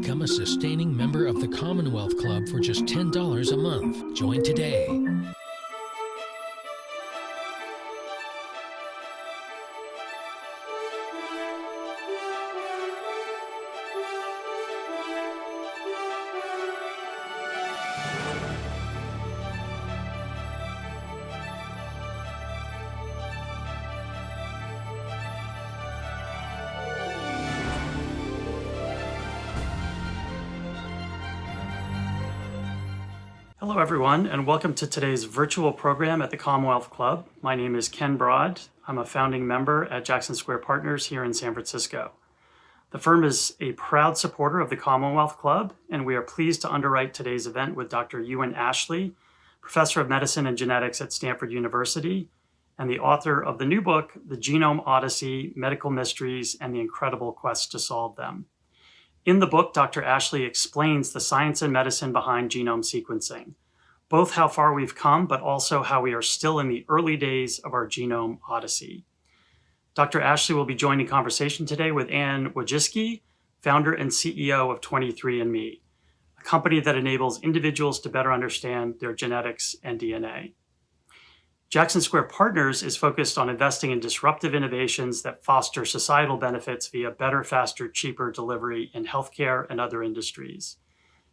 Become a sustaining member of the Commonwealth Club for just $10 a month. Join today. Hello, everyone, and welcome to today's virtual program at the Commonwealth Club. My name is Ken Broad. I'm a founding member at Jackson Square Partners here in San Francisco. The firm is a proud supporter of the Commonwealth Club, and we are pleased to underwrite today's event with Dr. Euan Ashley, Professor of Medicine and Genetics at Stanford University, and the author of the new book, The Genome Odyssey: Medical Mysteries and the Incredible Quest to Solve Them. In the book, Dr. Ashley explains the science and medicine behind genome sequencing, both how far we've come, but also how we are still in the early days of our genome odyssey. Dr. Ashley will be joining conversation today with Anne Wojcicki, founder and CEO of 23andMe, a company that enables individuals to better understand their genetics and DNA. Jackson Square Partners is focused on investing in disruptive innovations that foster societal benefits via better, faster, cheaper delivery in healthcare and other industries.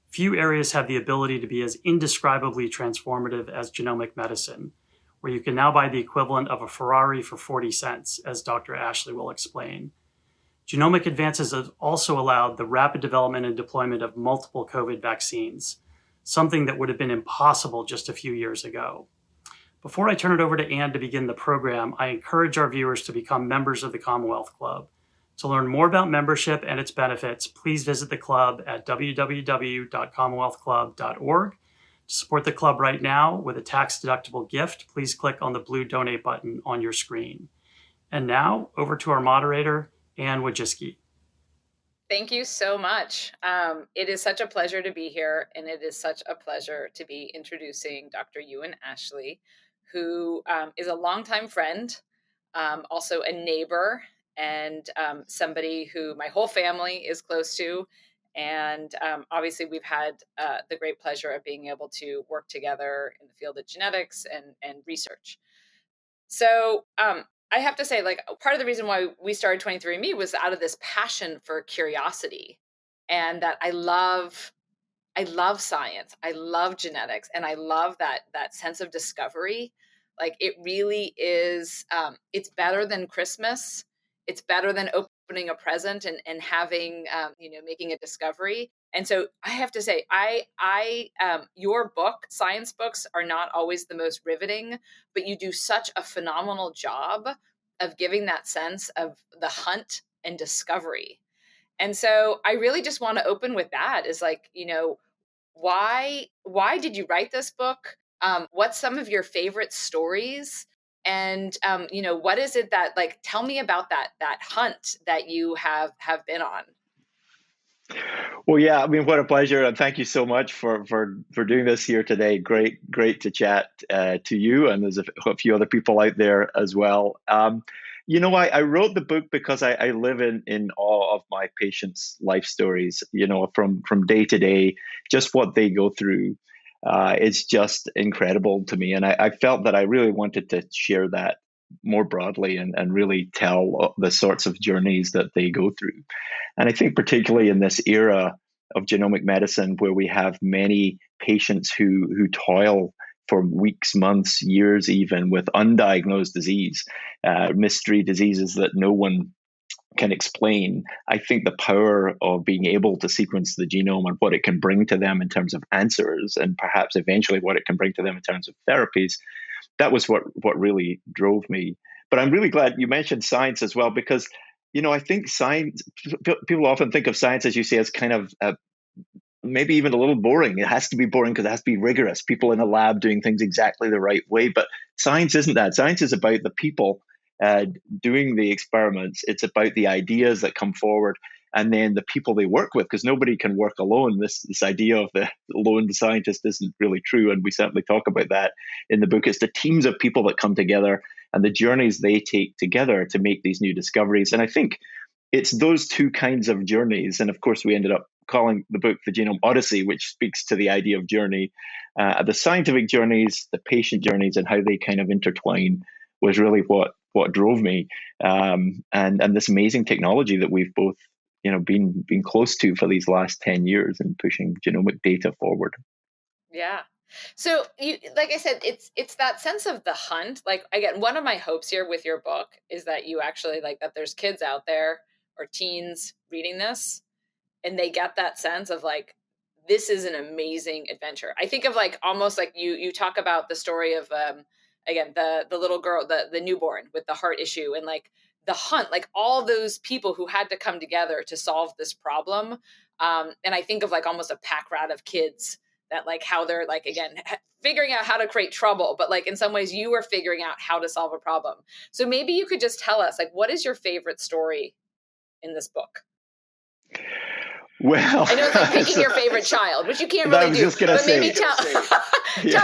Few areas have the ability to be as indescribably transformative as genomic medicine, where you can now buy the equivalent of a Ferrari for 40 cents, as Dr. Ashley will explain. Genomic advances have also allowed the rapid development and deployment of multiple COVID vaccines, something that would have been impossible just a few years ago. Before I turn it over to Anne to begin the program, I encourage our viewers to become members of the Commonwealth Club. To learn more about membership and its benefits, please visit the club at www.commonwealthclub.org. To support the club right now with a tax-deductible gift, please click on the blue donate button on your screen. And now, over to our moderator, Anne Wojcicki. Thank you so much. It is such a pleasure to be here, and it is such a pleasure to be introducing Dr. Euan Ashley, who is a longtime friend, also a neighbor, and somebody who my whole family is close to. And obviously, we've had the great pleasure of being able to work together in the field of genetics and research. So I have to say, part of the reason why we started 23andMe was out of this passion for curiosity, and that I love science, I love genetics, and I love that sense of discovery. Like, it really is, it's better than Christmas. It's better than opening a present and having, making a discovery. And so I have to say, your book, science books are not always the most riveting, but you do such a phenomenal job of giving that sense of the hunt and discovery. And so I really just want to open with that, is why did you write this book? What's some of your favorite stories? And, what is it that, tell me about that hunt that you have been on. Well, yeah, I mean, what a pleasure. And thank you so much for doing this here today. Great to chat to you. And there's a few other people out there as well. I wrote the book because I live in awe of my patients' life stories, from day to day, just what they go through. It's just incredible to me. And I felt that I really wanted to share that more broadly and really tell the sorts of journeys that they go through. And I think particularly in this era of genomic medicine, where we have many patients who toil for weeks, months, years even, with undiagnosed disease, mystery diseases that no one can explain. I think the power of being able to sequence the genome and what it can bring to them in terms of answers, and perhaps eventually what it can bring to them in terms of therapies, that was what really drove me. But I'm really glad you mentioned science as well, because I think science, people often think of science, as you say, as kind of maybe even a little boring. It has to be boring because it has to be rigorous, people in a lab doing things exactly the right way. But science isn't that. Science is about the people doing the experiments. It's about the ideas that come forward, and then the people they work with, because nobody can work alone. This idea of the lone scientist isn't really true, and we certainly talk about that in the book. It's the teams of people that come together and the journeys they take together to make these new discoveries. And I think it's those two kinds of journeys. And of course, we ended up calling the book The Genome Odyssey, which speaks to the idea of journey. The scientific journeys, the patient journeys, and how they kind of intertwine was really what drove me. And this amazing technology that we've both been close to for these last 10 years and pushing genomic data forward. Yeah. So you, like I said, it's that sense of the hunt. Like, again, one of my hopes here with your book is that you actually like that there's kids out there or teens reading this and they get that sense of like, this is an amazing adventure. I think of like almost like you talk about the story of again the little girl, the newborn with the heart issue, and like the hunt, like all those people who had to come together to solve this problem. And I think of like almost a pack rat of kids that like how they're like, again, figuring out how to create trouble, but like in some ways you were figuring out how to solve a problem. So maybe you could just tell us like, what is your favorite story in this book? Well, I know it's like picking your favorite child, which you can't really do. But maybe tell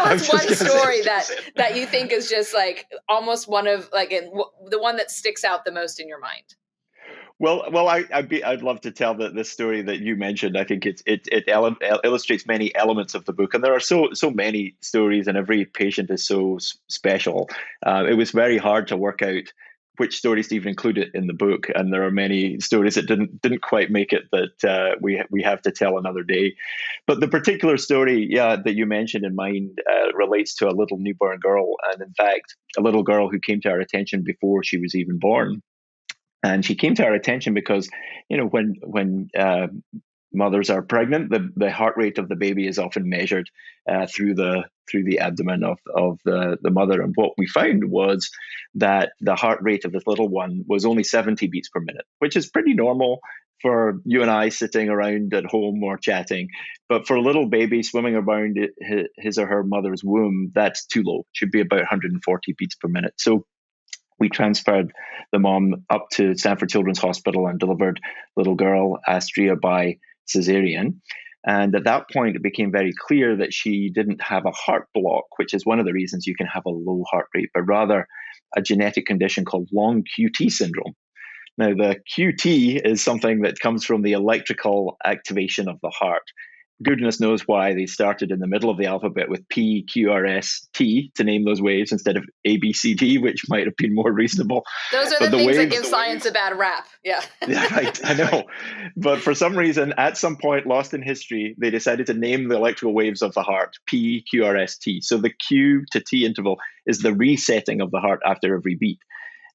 us one story that you think is just like almost one of like the one that sticks out the most in your mind. Well, I'd love to tell the story that you mentioned. I think it illustrates many elements of the book, and there are so many stories, and every patient is so special. It was very hard to work out which stories to even include it in the book, and there are many stories that didn't quite make it that we have to tell another day. But the particular story, that you mentioned in mind relates to a little newborn girl, and in fact, a little girl who came to our attention before she was even born. And she came to our attention because, when mothers are pregnant, the heart rate of the baby is often measured through the abdomen of the mother. And what we found was that the heart rate of this little one was only 70 beats per minute, which is pretty normal for you and I sitting around at home or chatting. But for a little baby swimming around his or her mother's womb, that's too low. It should be about 140 beats per minute. So we transferred the mom up to Stanford Children's Hospital and delivered little girl Astria by cesarean. And at that point, it became very clear that she didn't have a heart block, which is one of the reasons you can have a low heart rate, but rather a genetic condition called long QT syndrome. Now, the QT is something that comes from the electrical activation of the heart. Goodness knows why they started in the middle of the alphabet with P, Q, R, S, T to name those waves instead of A, B, C, D, which might have been more reasonable. Those are the things that give science a bad rap. Yeah. Yeah, right. I know. But for some reason, at some point lost in history, they decided to name the electrical waves of the heart P, Q, R, S, T. So the Q to T interval is the resetting of the heart after every beat.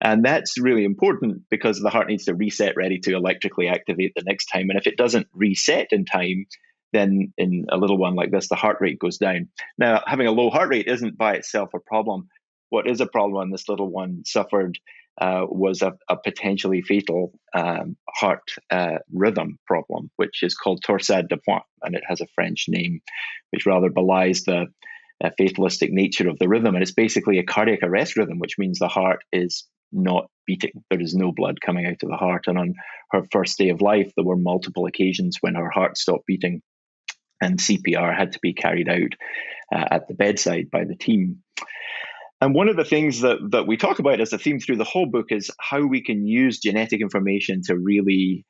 And that's really important because the heart needs to reset ready to electrically activate the next time. And if it doesn't reset in time, then in a little one like this, the heart rate goes down. Now, having a low heart rate isn't by itself a problem. What is a problem when this little one suffered was a potentially fatal heart rhythm problem, which is called torsade de pointes, and it has a French name, which rather belies the fatalistic nature of the rhythm. And it's basically a cardiac arrest rhythm, which means the heart is not beating. There is no blood coming out of the heart. And on her first day of life, there were multiple occasions when her heart stopped beating, and CPR had to be carried out at the bedside by the team. And one of the things that we talk about as a theme through the whole book is how we can use genetic information to really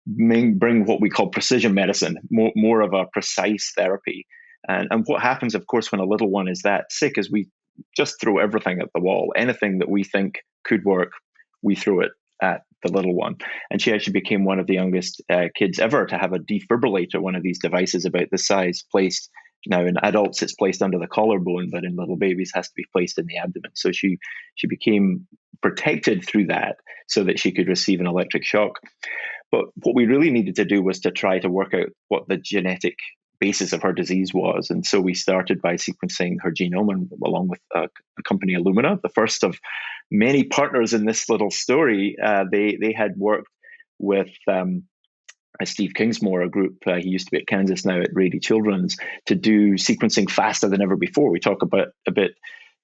bring what we call precision medicine, more of a precise therapy. And what happens, of course, when a little one is that sick is we just throw everything at the wall. Anything that we think could work, we throw it at the little one. And she actually became one of the youngest kids ever to have a defibrillator, one of these devices about this size, placed. Now in adults it's placed under the collarbone, but in little babies has to be placed in the abdomen. So she became protected through that so that she could receive an electric shock. But what we really needed to do was to try to work out what the genetic basis of her disease was. And so we started by sequencing her genome, and along with a company, Illumina, the first of many partners in this little story. They had worked with Steve Kingsmore, a group, he used to be at Kansas, now at Rady Children's, to do sequencing faster than ever before. We talk about a bit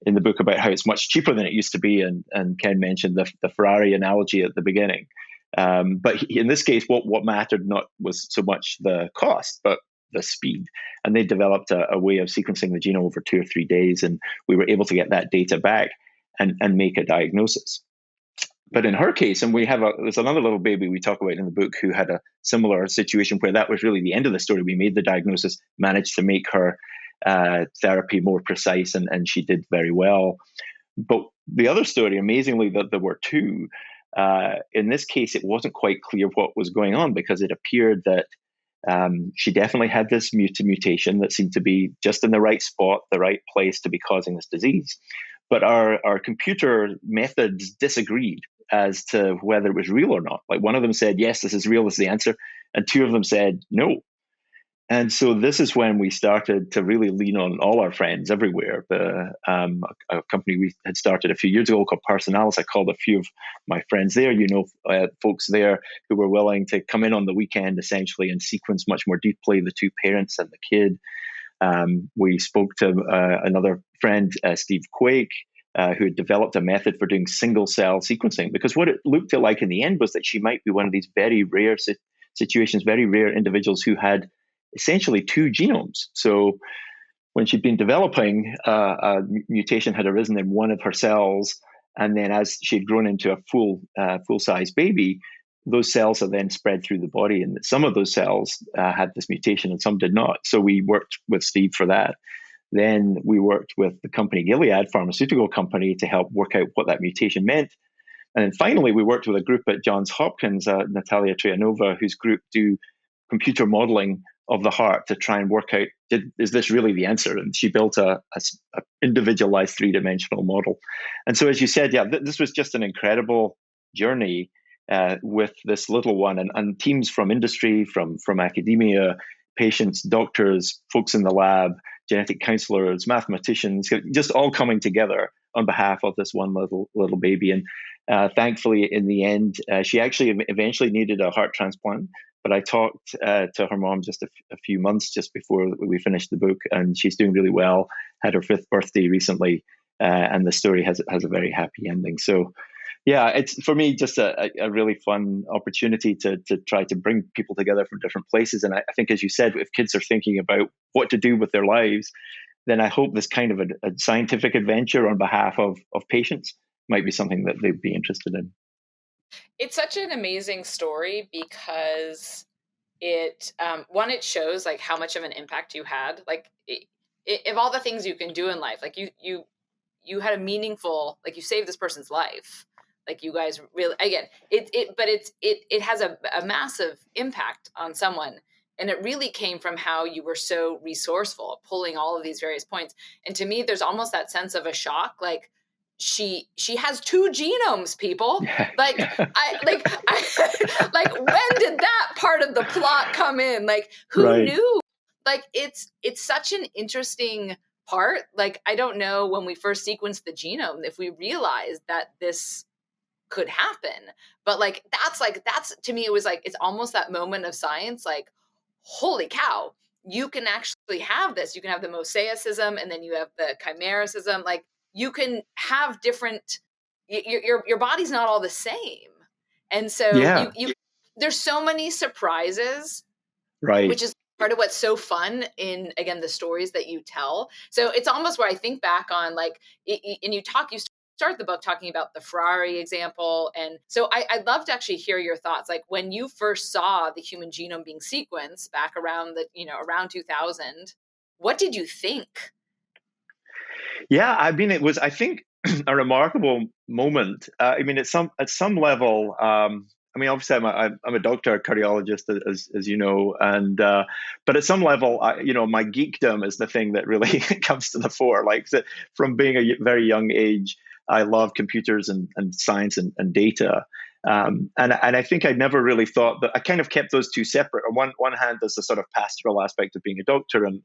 in the book about how it's much cheaper than it used to be, and Ken mentioned the Ferrari analogy at the beginning. But in this case, what mattered not was so much the cost, but the speed. And they developed a way of sequencing the genome over 2 or 3 days, and we were able to get that data back and make a diagnosis. But in her case, and there's another little baby we talk about in the book who had a similar situation where that was really the end of the story. We made the diagnosis, managed to make her therapy more precise, and she did very well. But the other story, amazingly, that there were two. In this case, it wasn't quite clear what was going on because it appeared that she definitely had this mutation that seemed to be just in the right spot, the right place to be causing this disease. But our computer methods disagreed as to whether it was real or not. Like one of them said, yes, this is real, this is the answer. And two of them said, no. And so this is when we started to really lean on all our friends everywhere. A company we had started a few years ago called Personalis. I called a few of my friends there, folks there who were willing to come in on the weekend essentially and sequence much more deeply the two parents and the kid. We spoke to another friend, Steve Quake, who had developed a method for doing single cell sequencing, because what it looked like in the end was that she might be one of these very rare situations, very rare individuals who had essentially two genomes. So when she'd been developing, a mutation had arisen in one of her cells, and then as she'd grown into a full-size baby, those cells are then spread through the body, and some of those cells had this mutation and some did not. So we worked with Steve for that. Then we worked with the company Gilead, pharmaceutical company, to help work out what that mutation meant. And then finally, we worked with a group at Johns Hopkins, Natalia Trianova, whose group do computer modeling of the heart to try and work out, is this really the answer? And she built a individualized three-dimensional model. And so, as you said, this was just an incredible journey with this little one, and teams from industry, from academia, patients, doctors, folks in the lab, genetic counselors, mathematicians, just all coming together on behalf of this one little baby. And thankfully, in the end, she actually eventually needed a heart transplant. But I talked to her mom just a few months just before we finished the book, and she's doing really well. Had her 5th birthday recently, and the story has a very happy ending. So, yeah, it's for me just a really fun opportunity to try to bring people together from different places. And I think, as you said, if kids are thinking about what to do with their lives, then I hope this kind of a scientific adventure on behalf of patients might be something that they'd be interested in. It's such an amazing story because it shows like how much of an impact you had. Like of all the things you can do in life, like you had a meaningful, like you saved this person's life. Like you guys really, again, it has a massive impact on someone. And it really came from how you were so resourceful, pulling all of these various points. And to me, there's almost that sense of a shock, like, she has two genomes, people. Like, like when did that part of the plot come in? Like, who knew? Like, it's such an interesting part. Like, I don't know when we first sequenced the genome if we realized that this could happen. But that's to me, it was like, it's almost that moment of science, like, holy cow, you can actually have this. You can have the mosaicism, and then you have the chimericism. Like, you can have different, your body's not all the same. And so you there's so many surprises, right? Which is part of what's so fun in, again, the stories that you tell. So it's almost where I think back on, like, and you start the book talking about the Ferrari example. And so I'd love to actually hear your thoughts. Like, when you first saw the human genome being sequenced back around around 2000, what did you think? Yeah, I mean, it was, I think, a remarkable moment. I mean, at some level, I mean, obviously, I'm a doctor, a cardiologist, as you know, and but at some level, my geekdom is the thing that really comes to the fore. Like, from being a very young age, I love computers and science and data. And I think I never really thought that. I kind of kept those two separate. On one hand, there's the sort of pastoral aspect of being a doctor and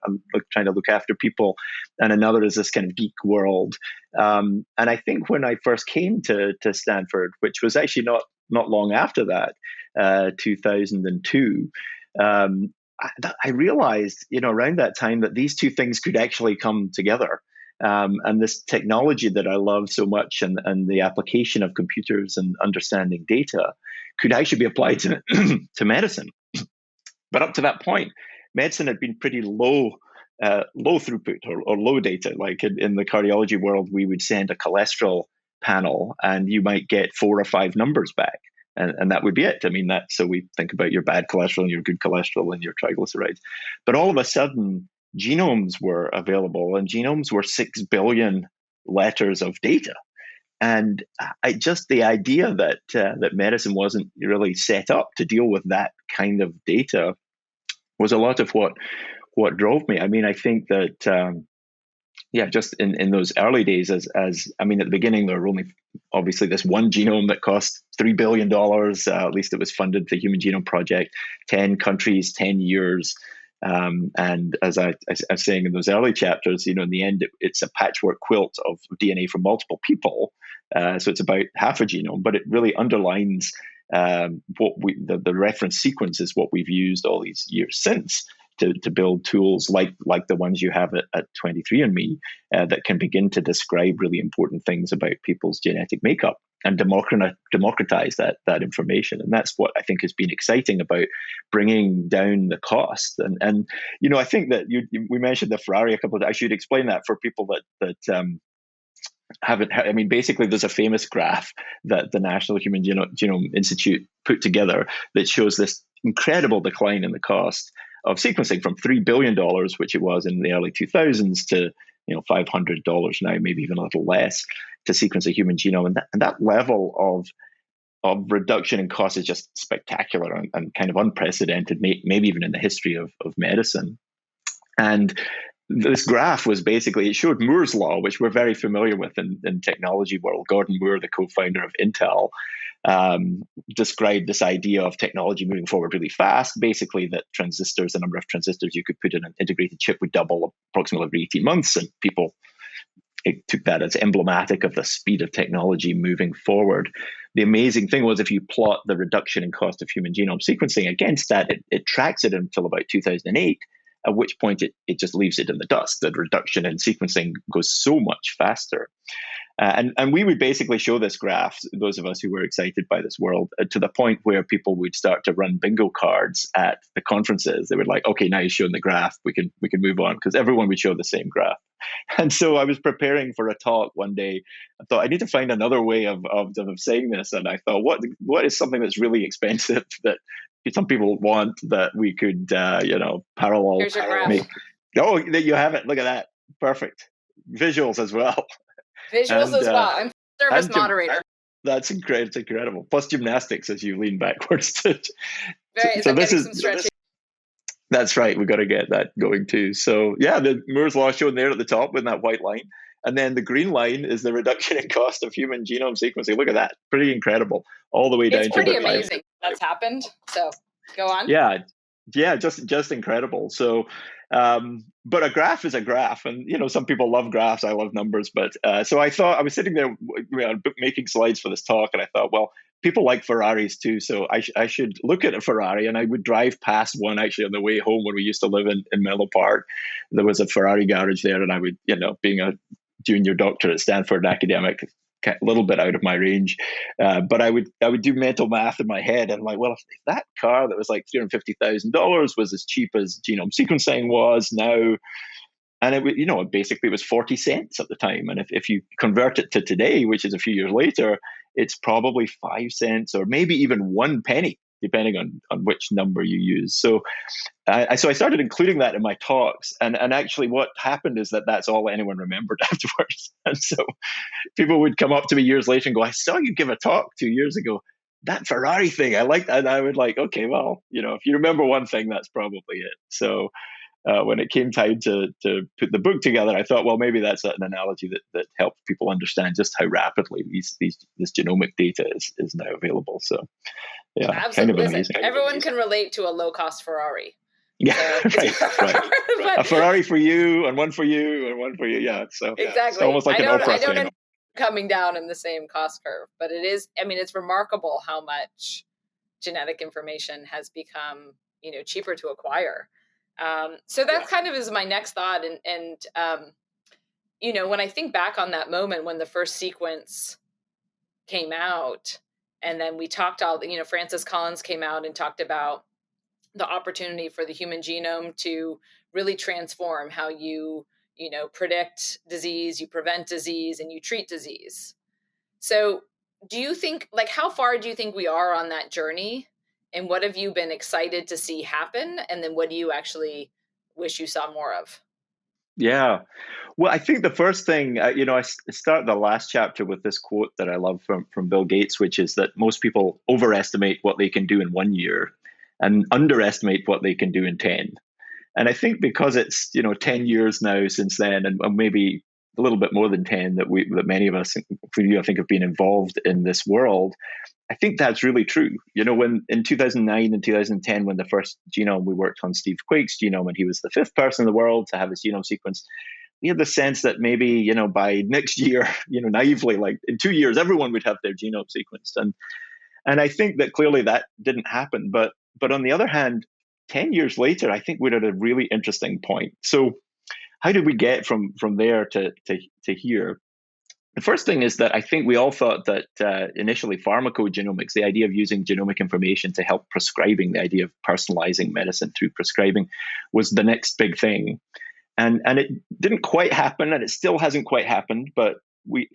trying to look after people, and another is this kind of geek world. And I think when I first came to Stanford, which was actually not long after that, 2002, I realized, around that time, that these two things could actually come together. And this technology that I love so much, and the application of computers and understanding data, could actually be applied to medicine. But up to that point, medicine had been pretty low throughput or low data. Like in the cardiology world, we would send a cholesterol panel, and you might get 4 or 5 numbers back. And that would be it. I mean, so we think about your bad cholesterol and your good cholesterol and your triglycerides. But all of a sudden, genomes were available, and genomes were 6 billion letters of data. And the idea that medicine wasn't really set up to deal with that kind of data was a lot of what drove me. I mean, I think that just in those early days, as I mean, at the beginning, there were only obviously this one genome that cost $3 billion. At least it was funded, the Human Genome Project, 10 countries, 10 years. And as I was saying in those early chapters, in the end, it's a patchwork quilt of DNA from multiple people. So it's about half a genome, but it really underlines the reference sequence is what we've used all these years since to build tools like the ones you have at 23andMe that can begin to describe really important things about people's genetic makeup and democratize that information. And that's what I think has been exciting about bringing down the cost. And I think that we mentioned the Ferrari a couple of times. I should explain that for people that haven't. I mean, basically, there's a famous graph that the National Human Genome Institute put together that shows this incredible decline in the cost of sequencing from $3 billion, which it was in the early 2000s, to $500 now, maybe even a little less, to sequence a human genome. And that level of reduction in cost is just spectacular and kind of unprecedented, maybe even in the history of medicine. And this graph was basically, it showed Moore's law, which we're very familiar with in technology world. Gordon Moore, the co-founder of Intel, described this idea of technology moving forward really fast. Basically, that the number of transistors you could put in an integrated chip would double approximately every 18 months. And it took that as emblematic of the speed of technology moving forward. The amazing thing was, if you plot the reduction in cost of human genome sequencing against that, it tracks it until about 2008, at which point it just leaves it in the dust. The reduction in sequencing goes so much faster. And we would basically show this graph, those of us who were excited by this world, to the point where people would start to run bingo cards at the conferences. They were like, okay, now you've shown the graph, we can move on, because everyone would show the same graph. And so I was preparing for a talk one day. I thought I need to find another way of saying this. And I thought, what is something that's really expensive that some people want that we could, parallel. Here's your graph. Oh, you have it. Look at that. Perfect. Visuals as well. Visuals as well. I'm service moderator. That's incredible. It's incredible. Plus gymnastics as you lean backwards. So this is some stretching. That's right. We've got to get that going too. So yeah, the Moore's law shown there at the top with that white line. And then the green line is the reduction in cost of human genome sequencing. Look at that. Pretty incredible. All the way down to It's pretty amazing that's happened. So go on. Yeah, just incredible. So, but a graph is a graph, and some people love graphs. I love numbers, but so I thought, I was sitting there making slides for this talk, and I thought, well, people like Ferraris too, so I should look at a Ferrari. And I would drive past one actually on the way home when we used to live in Menlo Park. There was a Ferrari garage there, and I would, being a junior doctor at Stanford, academic, a little bit out of my range, but I would do mental math in my head, and I'm like, well, if that car that was like $350,000 was as cheap as genome sequencing was now, and it basically was 40 cents at the time, and if you convert it to today, which is a few years later, it's probably 5 cents or maybe even 1 penny, depending on which number you use. So I started including that in my talks. And actually what happened is that's all anyone remembered afterwards. And so people would come up to me years later and go, I saw you give a talk 2 years ago. That Ferrari thing, I like that. And I would like, okay, well, if you remember one thing, that's probably it. So when it came time to put the book together, I thought, well, maybe that's an analogy that helps people understand just how rapidly this genomic data is now available. So yeah, absolutely. Kind of amazing. Everyone can relate to a low-cost Ferrari. Yeah, right. But a Ferrari for you, and one for you, and one for you. Yeah, so exactly. It's almost like an Oprah thing. Coming down in the same cost curve, but it is. I mean, it's remarkable how much genetic information has become, cheaper to acquire. So that kind of is my next thought, and when I think back on that moment when the first sequence came out, and then we talked Francis Collins came out and talked about the opportunity for the human genome to really transform how you predict disease, you prevent disease, and you treat disease. So do you think, like, how far do you think we are on that journey? And what have you been excited to see happen? And then what do you actually wish you saw more of? Yeah. Well, I think the first thing, start the last chapter with this quote that I love from Bill Gates, which is that most people overestimate what they can do in 1 year and underestimate what they can do in 10. And I think because it's 10 years now since then, and maybe a little bit more than 10 that many of us, including you, I think, have been involved in this world. I think that's really true. When in 2009 and 2010, when the first genome, we worked on Steve Quake's genome, and he was the fifth person in the world to have his genome sequenced. We had the sense that maybe, by next year, naively, like in 2 years, everyone would have their genome sequenced. And I think that clearly that didn't happen. But on the other hand, 10 years later, I think we're at a really interesting point. So how did we get from there to here? The first thing is that I think we all thought that initially pharmacogenomics, the idea of using genomic information to help prescribing, the idea of personalizing medicine through prescribing, was the next big thing. And it didn't quite happen, and it still hasn't quite happened, but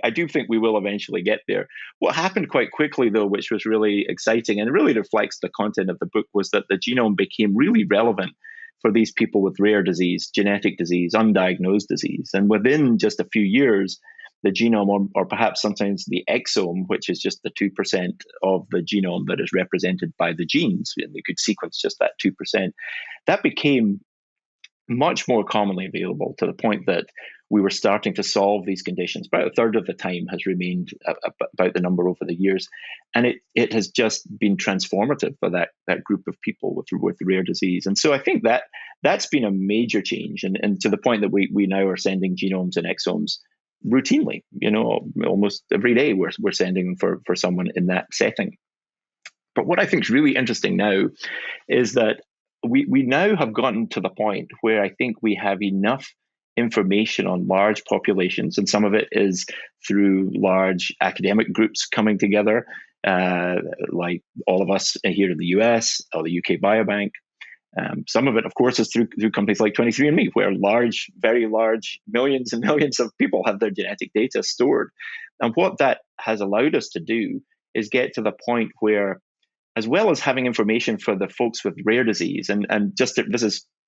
I do think we will eventually get there. What happened quite quickly, though, which was really exciting and really reflects the content of the book, was that the genome became really relevant for these people with rare disease, genetic disease, undiagnosed disease. And within just a few years, the genome, or perhaps sometimes the exome, which is just the 2% of the genome that is represented by the genes, and they could sequence just that 2%, that became much more commonly available, to the point that we were starting to solve these conditions. About a third of the time has remained about the number over the years. And it has just been transformative for that group of people with rare disease. And so I think that's been a major change, and to the point that we now are sending genomes and exomes routinely, almost every day we're sending them for someone in that setting. But what I think is really interesting now is that we now have gotten to the point where I think we have enough information on large populations, and some of it is through large academic groups coming together, like all of us here in the US or the UK Biobank. Some of it, of course, is through companies like 23andMe, where very large millions and millions of people have their genetic data stored. And what that has allowed us to do is get to the point where, as well as having information for the folks with rare disease, and just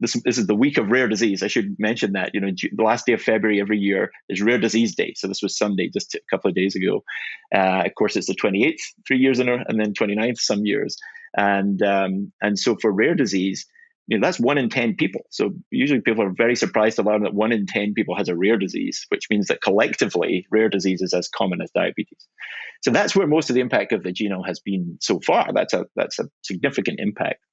this is the week of rare disease. I should mention that the last day of February every year is Rare Disease Day. So this was Sunday, just a couple of days ago. Of course, it's the 28th 3 years in a row, and then 29th some years. And so for rare disease, that's 1 in 10 people. So usually people are very surprised to learn that 1 in 10 people has a rare disease, which means that collectively rare disease is as common as diabetes. So that's where most of the impact of the genome has been so far. That's a significant impact.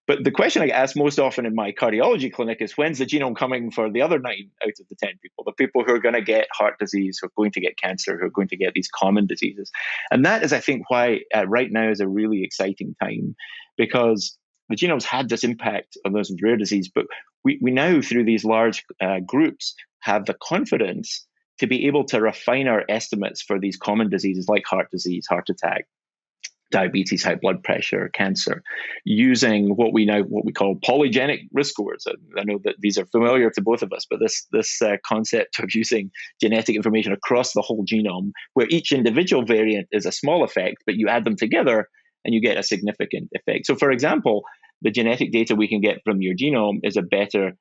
But the question I get asked most often in my cardiology clinic is, when's the genome coming for the other 9 out of the 10 people, the people who are going to get heart disease, who are going to get cancer, who are going to get these common diseases? And that is, I think, why right now is a really exciting time, because the genome's had this impact on those with rare disease, but we now, through these large groups, have the confidence to be able to refine our estimates for these common diseases like heart disease, heart attack, diabetes, high blood pressure, cancer, using what we call polygenic risk scores. I know that these are familiar to both of us, but this concept of using genetic information across the whole genome, where each individual variant is a small effect, but you add them together and you get a significant effect. So, for example, the genetic data we can get from your genome is a better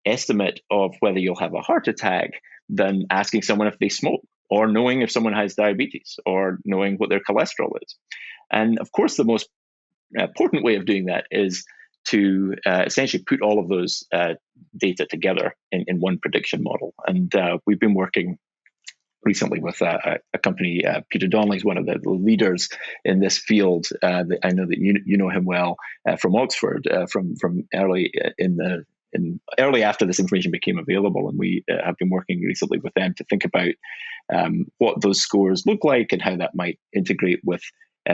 estimate of whether you'll have a heart attack than asking someone if they smoke, or knowing if someone has diabetes, or knowing what their cholesterol is. And of course, the most important way of doing that is to essentially put all of those data together in one prediction model. And we've been working recently with a company. Peter Donnelly is one of the leaders in this field. I know that you know him well from Oxford, from early early after this information became available, and we have been working recently with them to think about what those scores look like and how that might integrate with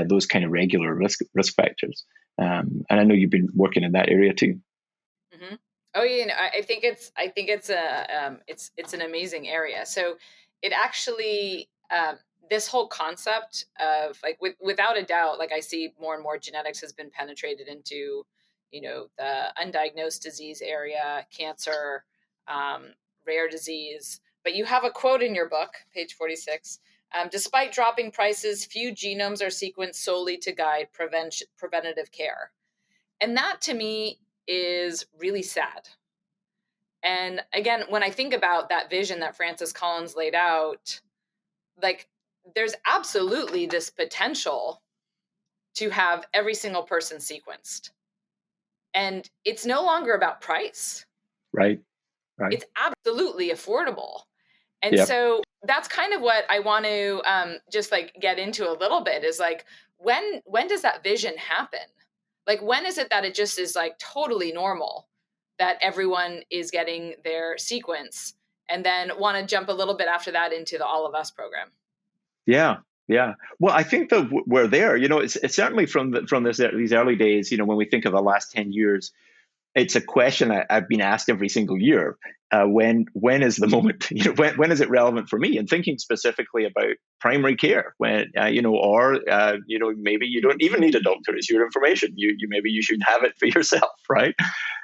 those kind of regular risk factors. And I know you've been working in that area too. Mm-hmm. Oh yeah, I think it's an amazing area. So it actually this whole concept of, like, without a doubt, like, I see more and more genetics has been penetrated into the undiagnosed disease area, cancer, rare disease. But you have a quote in your book, page 46, Despite dropping prices, few genomes are sequenced solely to guide preventative care. And that to me is really sad. And again, when I think about that vision that Francis Collins laid out, like there's absolutely this potential to have every single person sequenced. And it's no longer about price. Right. It's absolutely affordable. And Yep. so that's kind of what I want to just like get into a little bit is like, when does that vision happen? Like, when is it that it just is like totally normal that everyone is getting their sequence, and then want to jump a little bit after that into the All of Us program? Yeah. Yeah. Well, I think that we're there. It's certainly from these early days. When we think of the last 10 years, it's a question I've been asked every single year. When is the moment? When is it relevant for me? And thinking specifically about primary care, when maybe you don't even need a doctor. It's your information. Maybe you should have it for yourself, right?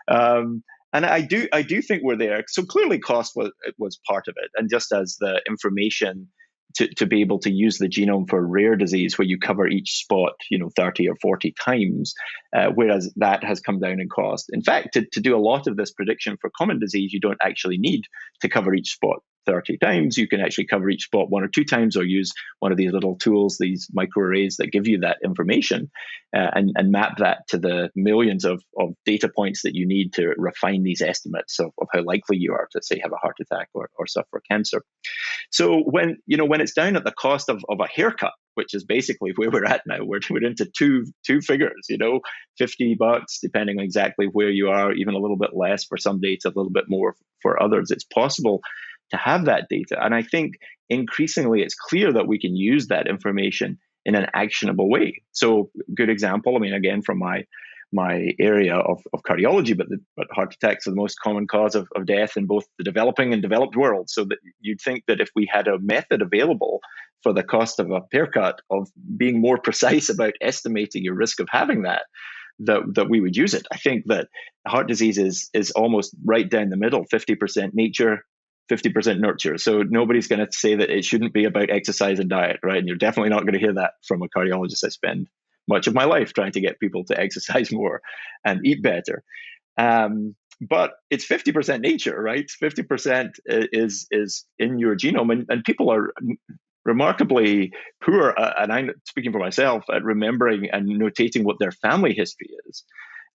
And I do think we're there. So clearly, cost was part of it, and just as the information to be able to use the genome for rare disease where you cover each spot, 30 or 40 times, whereas that has come down in cost. In fact, to do a lot of this prediction for common disease, you don't actually need to cover each spot 30 times. You can actually cover each spot 1 or 2 times, or use one of these little tools, these microarrays that give you that information, and map that to the millions of data points that you need to refine these estimates of how likely you are to, say, have a heart attack or suffer cancer. So when it's down at the cost of a haircut, which is basically where we're at now, we're into two figures, $50, depending on exactly where you are, even a little bit less for some data, a little bit more for others. It's possible to have that data. And I think increasingly it's clear that we can use that information in an actionable way. So good example, again, from my area of cardiology, but heart attacks are the most common cause of death in both the developing and developed world. So that you'd think that if we had a method available for the cost of a haircut of being more precise about estimating your risk of having that we would use it. I think that heart disease is almost right down the middle, 50% nature, 50% nurture. So nobody's going to say that it shouldn't be about exercise and diet, right? And you're definitely not going to hear that from a cardiologist. I spend much of my life trying to get people to exercise more and eat better. But it's 50% nature, right? 50% is in your genome, and people are remarkably poor, and I'm speaking for myself, at remembering and notating what their family history is.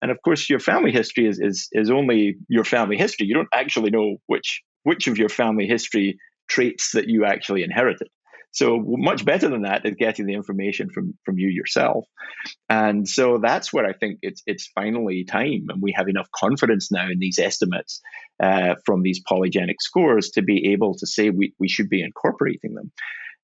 And of course, your family history is only your family history. You don't actually know which of your family history traits that you actually inherited. So much better than that is getting the information from you yourself. And so that's where I think it's finally time, and we have enough confidence now in these estimates from these polygenic scores to be able to say we should be incorporating them.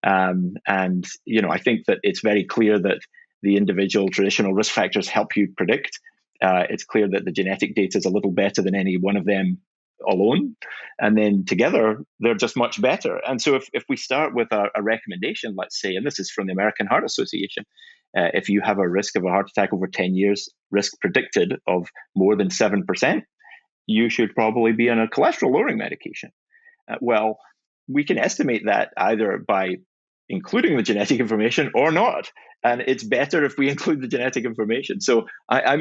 And I think that it's very clear that the individual traditional risk factors help you predict. It's clear that the genetic data is a little better than any one of them alone, and then together they're just much better. And so if we start with a recommendation, let's say, and this is from the American Heart Association, if you have a risk of a heart attack over 10 years, risk predicted of more than 7%, you should probably be on a cholesterol lowering medication. Well, we can estimate that either by including the genetic information or not. And it's better if we include the genetic information. So I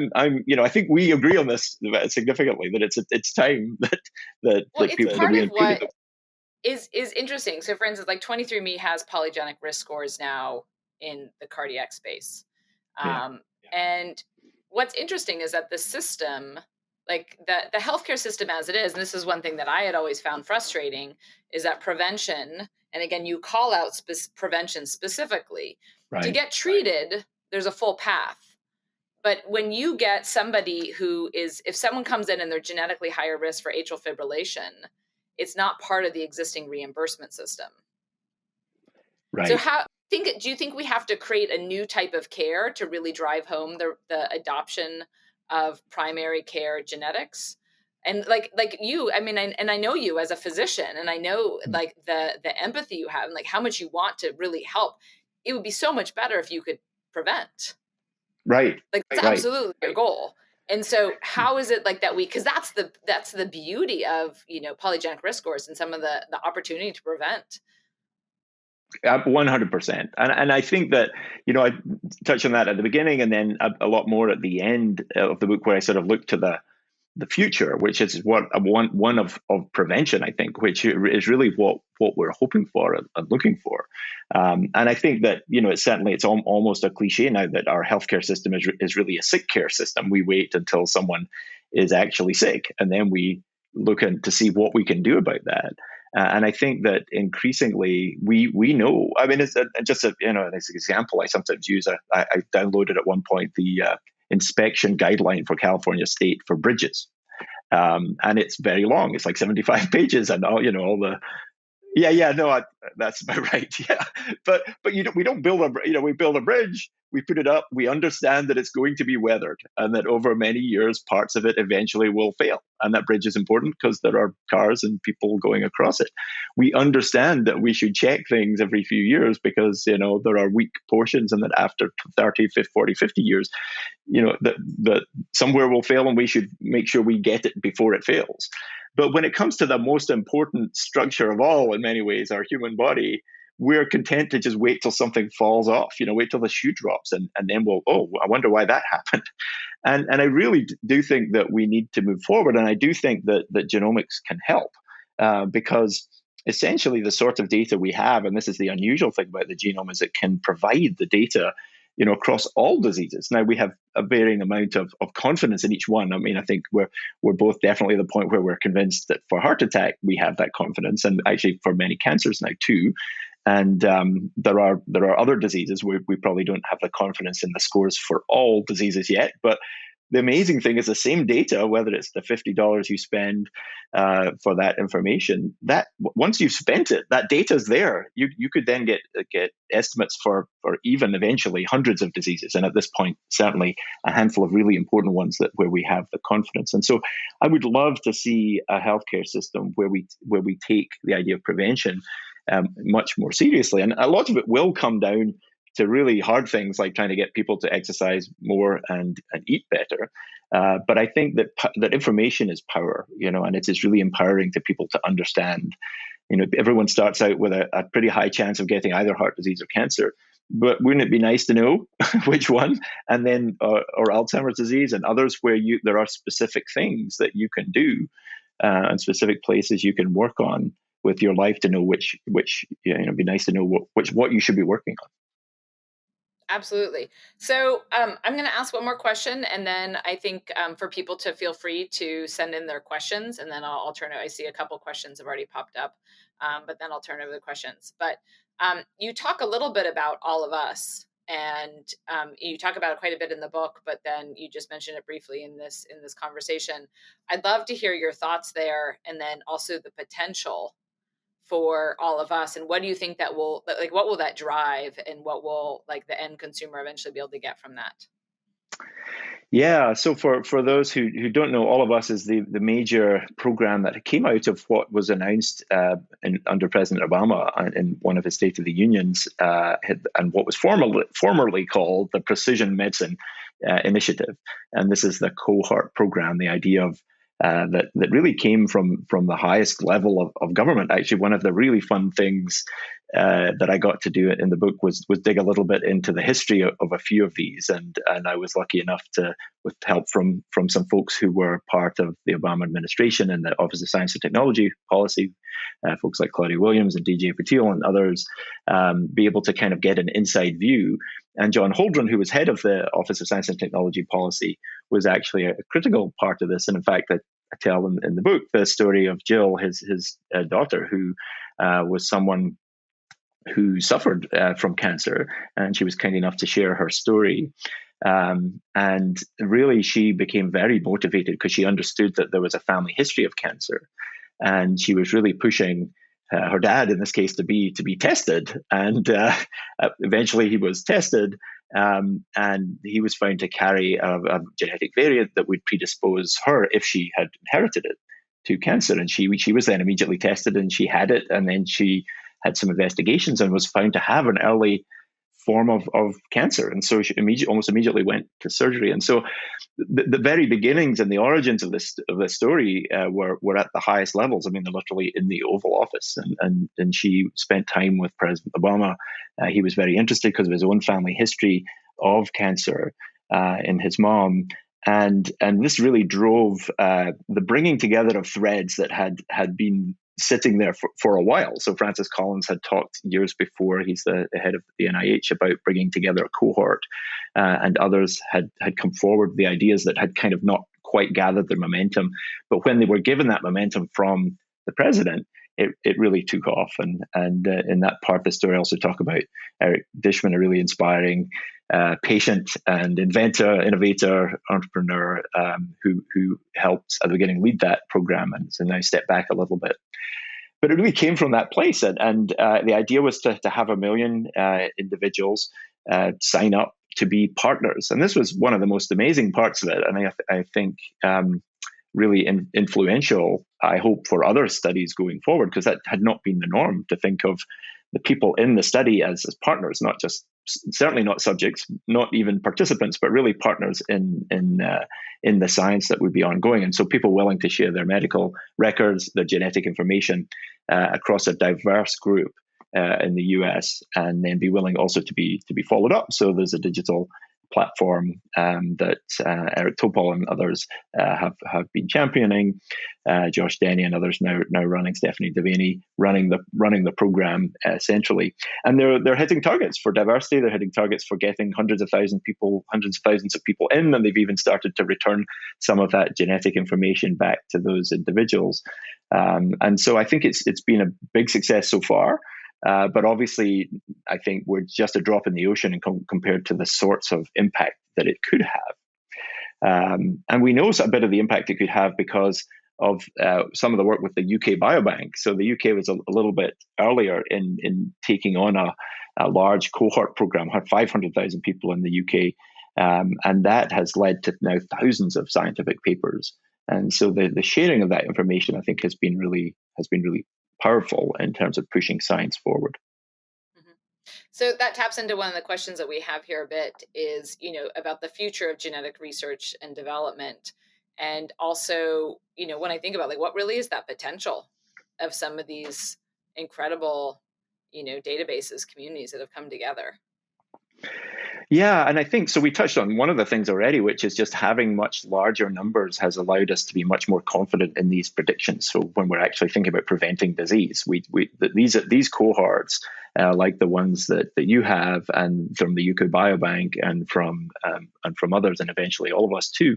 think we agree on this significantly, that it's time that people part of what is interesting. So for instance, like 23andMe has polygenic risk scores now in the cardiac space. And what's interesting is that the system, like the healthcare system as it is, and this is one thing that I had always found frustrating, is that prevention, and again, you call out prevention specifically, to get treated, there's a full path. But when you get somebody if someone comes in and they're genetically higher risk for atrial fibrillation, it's not part of the existing reimbursement system. Right. So do you think we have to create a new type of care to really drive home the adoption of primary care genetics? And like you, and I know you as a physician, and I know like the empathy you have and like how much you want to really help. It would be so much better if you could prevent. Right. Like that's absolutely your goal. And so how is it like that because that's the beauty of, polygenic risk scores and some of the opportunity to prevent. 100%. And I think that, I touched on that at the beginning and then a lot more at the end of the book, where I sort of look to the future, which is what one of prevention, I think, which is really what we're hoping for and looking for. And I think that, it's almost a cliche now that our healthcare system is really a sick care system. We wait until someone is actually sick, and then we look to see what we can do about that. And I think that increasingly we know. I mean, it's just an example I sometimes use. I downloaded at one point the inspection guideline for California State for bridges, and it's very long. It's like 75 pages, and all the. That's about right. Yeah, but we don't build we build a bridge, we put it up, we understand that it's going to be weathered, and that over many years parts of it eventually will fail, and that bridge is important because there are cars and people going across it. We understand that we should check things every few years because there are weak portions, and that after 30, 40, 50 years, that somewhere will fail, and we should make sure we get it before it fails. But when it comes to the most important structure of all, in many ways, our human body, we're content to just wait till something falls off, wait till the shoe drops, and then I wonder why that happened. And I really do think that we need to move forward. And I do think that genomics can help because essentially the sort of data we have, and this is the unusual thing about the genome, is it can provide the data across all diseases. Now, we have a varying amount of confidence in each one. I mean, I think we're both definitely at the point where we're convinced that for heart attack, we have that confidence, and actually for many cancers now too. And there are other diseases where we probably don't have the confidence in the scores for all diseases yet. But the amazing thing is the same data, whether it's the $50 you spend for that information, that once you've spent it, that data is there. You could then get estimates for even eventually hundreds of diseases, and at this point, certainly a handful of really important ones where we have the confidence. And so, I would love to see a healthcare system where we take the idea of prevention much more seriously, and a lot of it will come down to really hard things like trying to get people to exercise more and eat better. But I think that information is power, and it is really empowering to people to understand. Everyone starts out with a pretty high chance of getting either heart disease or cancer. But wouldn't it be nice to know which one? And then, or Alzheimer's disease and others where there are specific things that you can do and specific places you can work on with your life to know which it'd be nice to know what you should be working on. Absolutely. So I'm going to ask one more question, and then I think for people to feel free to send in their questions, and then I'll turn it. I see a couple questions have already popped up, but then I'll turn over the questions. But you talk a little bit about All of Us, and you talk about it quite a bit in the book, but then you just mentioned it briefly in this conversation. I'd love to hear your thoughts there, and then also the potential for All of Us, and what do you think that what will that drive, and what will the end consumer eventually be able to get from that? Yeah, so for those who don't know, All of Us is the major program that came out of what was announced under President Obama in one of his State of the Unions, and what was formerly called the Precision Medicine Initiative. And this is the cohort program, the idea of that really came from the highest level of government. Actually, one of the really fun things that I got to do in the book was dig a little bit into the history of a few of these, and I was lucky enough to, with help from some folks who were part of the Obama administration and the Office of Science and Technology Policy, folks like Claudia Williams and DJ Patil and others, be able to kind of get an inside view. And John Holdren, who was head of the Office of Science and Technology Policy, was actually a critical part of this. And in fact, I tell in the book the story of Jill, his daughter, who was someone who suffered from cancer, and she was kind enough to share her story. And really, she became very motivated because she understood that there was a family history of cancer, and she was really pushing her dad, in this case, to be tested. And eventually, he was tested, and he was found to carry a genetic variant that would predispose her, if she had inherited it, to cancer. And she was then immediately tested, and she had it, and then she had some investigations and was found to have an early form of cancer. And so she almost immediately went to surgery. And so the very beginnings and the origins of this story were at the highest levels. I mean, they're literally in the Oval Office, and she spent time with President Obama. He was very interested because of his own family history of cancer in his mom. And this really drove the bringing together of threads that had been sitting there for a while. So Francis Collins had talked years before, he's the head of the NIH, about bringing together a cohort, and others had come forward with the ideas that had kind of not quite gathered their momentum. But when they were given that momentum from the president, it really took off. And in that part of the story, I also talk about Eric Dishman, a really inspiring patient and inventor, innovator, entrepreneur who helped at the beginning lead that program, and so now step back a little bit. But it really came from that place, and the idea was to have 1 million individuals sign up to be partners, and this was one of the most amazing parts of it, and I think really influential, I hope, for other studies going forward, because that had not been the norm, to think of the people in the study as partners, not just, certainly not subjects, not even participants, but really partners in the science that would be ongoing. And so people willing to share their medical records, their genetic information across a diverse group in the US, and then be willing also to be followed up. So there's a digital platform that Eric Topol and others have been championing. Josh Denny and others now running. Stephanie Devaney running the program centrally, and they're hitting targets for diversity. They're hitting targets for getting hundreds of thousands of people in, and they've even started to return some of that genetic information back to those individuals. And so I think it's been a big success so far. But obviously, I think we're just a drop in the ocean compared to the sorts of impact that it could have. And we know a bit of the impact it could have because of some of the work with the UK Biobank. So the UK was a little bit earlier in taking on a large cohort program, had 500,000 people in the UK. And that has led to now thousands of scientific papers. And so the sharing of that information, I think, has been really powerful in terms of pushing science forward. Mm-hmm. So that taps into one of the questions that we have here a bit, is, about the future of genetic research and development. And also, when I think about what really is that potential of some of these incredible, databases, communities that have come together. Yeah, and I think, so we touched on one of the things already, which is just having much larger numbers has allowed us to be much more confident in these predictions. So when we're actually thinking about preventing disease, these cohorts, like the ones that you have, and from the UK Biobank, and from others, and eventually all of us too,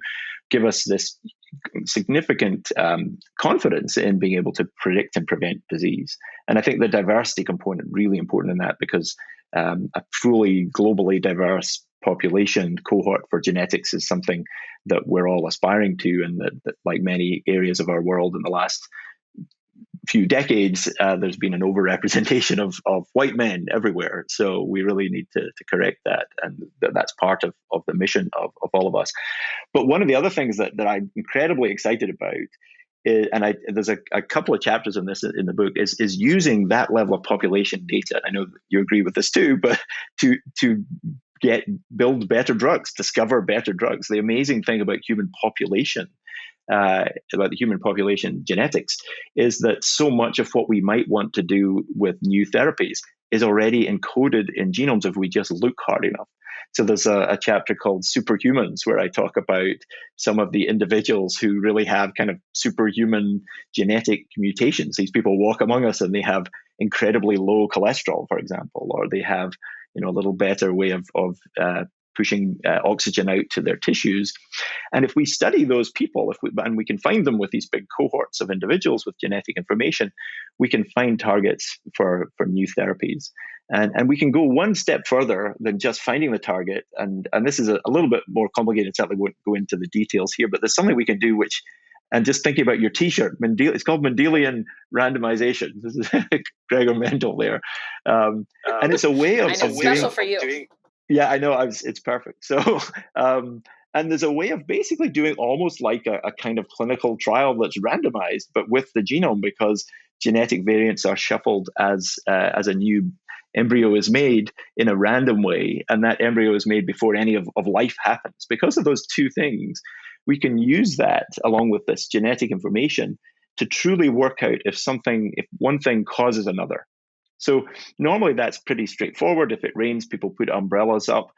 give us this significant confidence in being able to predict and prevent disease. And I think the diversity component really important in that, because a truly globally diverse population cohort for genetics is something that we're all aspiring to, and that like many areas of our world in the last few decades, there's been an overrepresentation of white men everywhere. So we really need to correct that, and that's part of the mission of all of us. But one of the other things that I'm incredibly excited about, and there's a couple of chapters on this in the book, is using that level of population data. I know you agree with this too, but to build better drugs, discover better drugs. The amazing thing about human population, about the human population genetics, is that so much of what we might want to do with new therapies is already encoded in genomes if we just look hard enough. So there's a chapter called Superhumans, where I talk about some of the individuals who really have kind of superhuman genetic mutations. These people walk among us and they have incredibly low cholesterol, for example, or they have a little better way of pushing oxygen out to their tissues. And if we study those people, and we can find them with these big cohorts of individuals with genetic information, we can find targets for new therapies. And we can go one step further than just finding the target. And this is a little bit more complicated. Certainly won't go into the details here, but there's something we can do and just thinking about your T-shirt, it's called Mendelian randomization. This is Gregor Mendel there. And it's a way of special for you. Yeah, I know. It's perfect. So, and there's a way of basically doing almost like a kind of clinical trial that's randomized, but with the genome, because genetic variants are shuffled as a new embryo is made in a random way, and that embryo is made before any of life happens. Because of those two things, we can use that along with this genetic information to truly work out if one thing causes another. So normally that's pretty straightforward. If it rains, people put umbrellas up.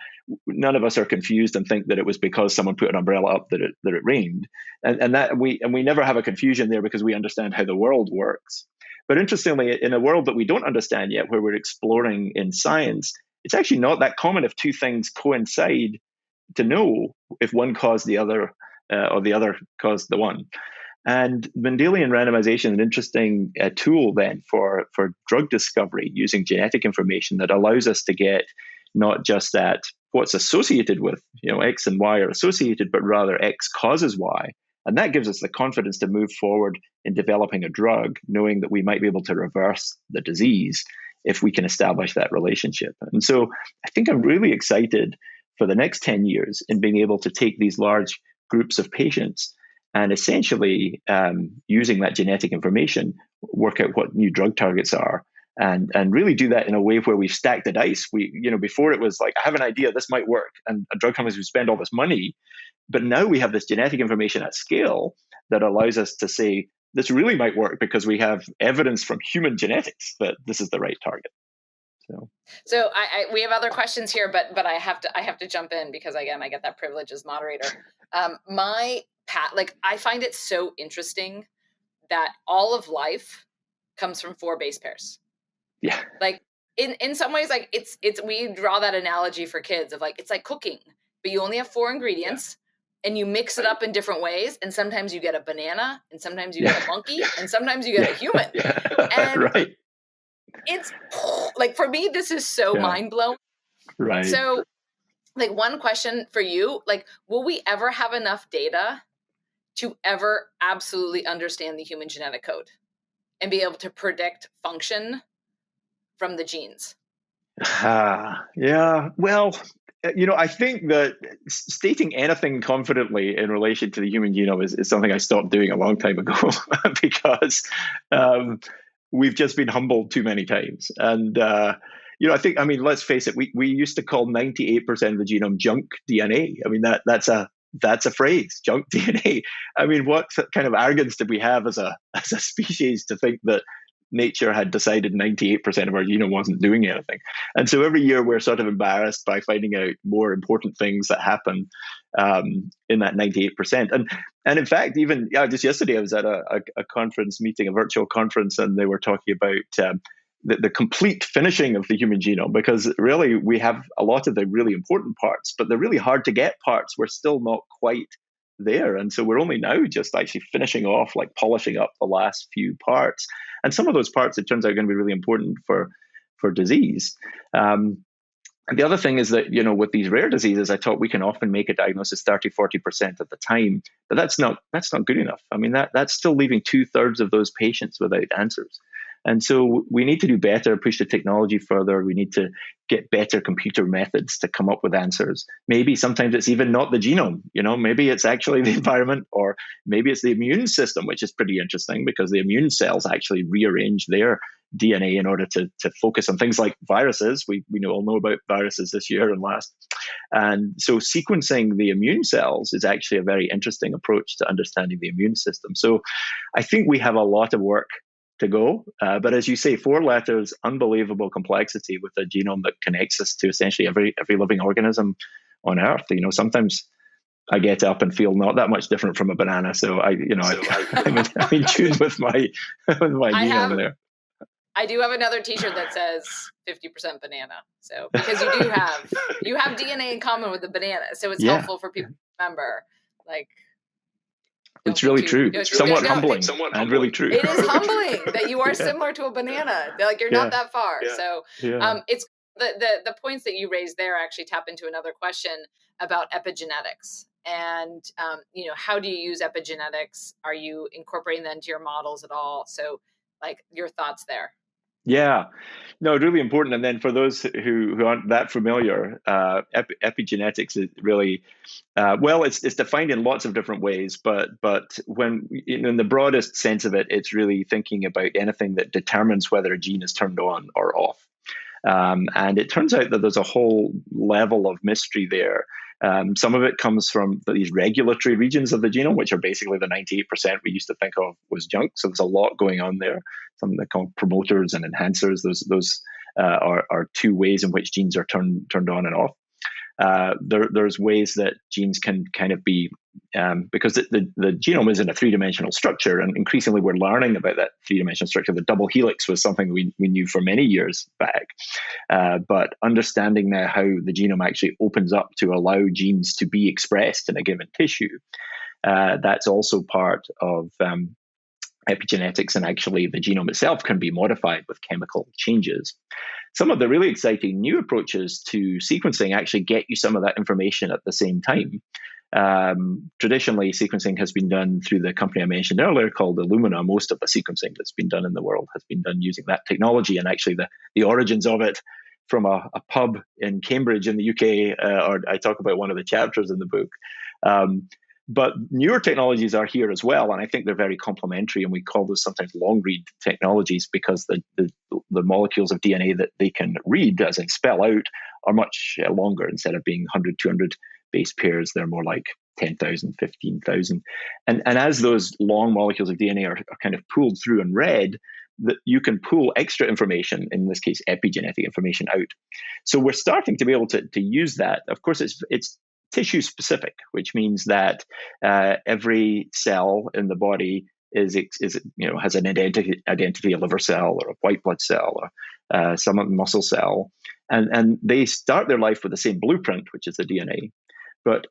None of us are confused and think that it was because someone put an umbrella up that it rained. And we never have a confusion there because we understand how the world works. But interestingly, in a world that we don't understand yet, where we're exploring in science, it's actually not that common if two things coincide to know if one caused the other or the other caused the one. And Mendelian randomization is an interesting tool then for drug discovery using genetic information that allows us to get not just at what's associated with, X and Y are associated, but rather X causes Y. And that gives us the confidence to move forward in developing a drug, knowing that we might be able to reverse the disease if we can establish that relationship. And so I think I'm really excited for the next 10 years in being able to take these large groups of patients and essentially using that genetic information, work out what new drug targets are, and really do that in a way where we stack the dice. Before it was like, I have an idea, this might work, and drug companies would spend all this money. But now we have this genetic information at scale that allows us to say, this really might work because we have evidence from human genetics that this is the right target. So we have other questions here, but I have to jump in because again, I get that privilege as moderator. I find it so interesting that all of life comes from 4 base pairs. Yeah. Like in some ways, like it's we draw that analogy for kids of like, it's like cooking, but you only have 4 ingredients and you mix it up in different ways. And sometimes you get a banana and sometimes you get a monkey and sometimes you get a human. And right. It's like, for me, this is so mind blowing. Right. So like one question for you, like, will we ever have enough data to ever absolutely understand the human genetic code and be able to predict function from the genes? Yeah. Well, I think that stating anything confidently in relation to the human genome is something I stopped doing a long time ago because we've just been humbled too many times. And, let's face it, we used to call 98% of the genome junk DNA. I mean, that's a phrase, junk DNA. I mean, what kind of arrogance did we have as a species to think that nature had decided 98% of our genome wasn't doing anything? And so every year we're sort of embarrassed by finding out more important things that happen in that 98%. And in fact, even just yesterday, I was at a conference meeting, a virtual conference, and they were talking about the complete finishing of the human genome, because really we have a lot of the really important parts, but the really hard to get parts, we're still not quite there. And so we're only now just actually finishing off, like polishing up the last few parts. And some of those parts, it turns out, are going to be really important for disease. And the other thing is that, with these rare diseases, I thought we can often make a diagnosis 30, 40% of the time, but that's not good enough. I mean, that's still leaving 2/3 of those patients without answers. And so we need to do better, push the technology further. We need to get better computer methods to come up with answers. Maybe sometimes it's even not the genome, maybe it's actually the environment, or maybe it's the immune system, which is pretty interesting because the immune cells actually rearrange their DNA in order to focus on things like viruses. We all know about viruses this year and last. And so sequencing the immune cells is actually a very interesting approach to understanding the immune system. So I think we have a lot of work to go. But as you say, 4 letters, unbelievable complexity with a genome that connects us to essentially every living organism on Earth. Sometimes I get up and feel not that much different from a banana. So I'm in tune with my genome there. I do have another T-shirt that says 50% banana. So because you have DNA in common with the banana, so it's helpful for people to remember. Like, it's really true. Somewhat humbling and really true. It is humbling that you are similar to a banana. Like, you're not that far. Yeah. So it's the points that you raised there actually tap into another question about epigenetics. And, how do you use epigenetics? Are you incorporating that into your models at all? So, like, your thoughts there. Yeah, no, really important. And then for those who aren't that familiar, epigenetics is really, it's defined in lots of different ways. But when in the broadest sense of it, it's really thinking about anything that determines whether a gene is turned on or off. And it turns out that there's a whole level of mystery there. Some of it comes from these regulatory regions of the genome, which are basically the 98% we used to think of was junk. So there's a lot going on there. Something they call promoters and enhancers. Those are two ways in which genes are turned on and off. There's ways that genes can kind of be, because the genome is in a three-dimensional structure, and increasingly we're learning about that three-dimensional structure. The double helix was something we knew for many years back, but understanding now how the genome actually opens up to allow genes to be expressed in a given tissue, that's also part of epigenetics, and actually the genome itself can be modified with chemical changes. Some of the really exciting new approaches to sequencing actually get you some of that information at the same time. Traditionally, sequencing has been done through the company I mentioned earlier called Illumina. Most of the sequencing that's been done in the world has been done using that technology, and actually the origins of it from a pub in Cambridge in the UK, or I talk about one of the chapters in the book. But newer technologies are here as well, and I think they're very complementary, and we call those sometimes long-read technologies because the molecules of DNA that they can read, as in spell out, are much longer. Instead of being 100, 200 base pairs, they're more like 10,000, 15,000. And as those long molecules of DNA are kind of pulled through and read, that you can pull extra information, in this case epigenetic information, out. So we're starting to be able to use that. Of course, it's tissue specific, which means that every cell in the body is has an identity, a liver cell or a white blood cell or some muscle cell, and they start their life with the same blueprint, which is the DNA. But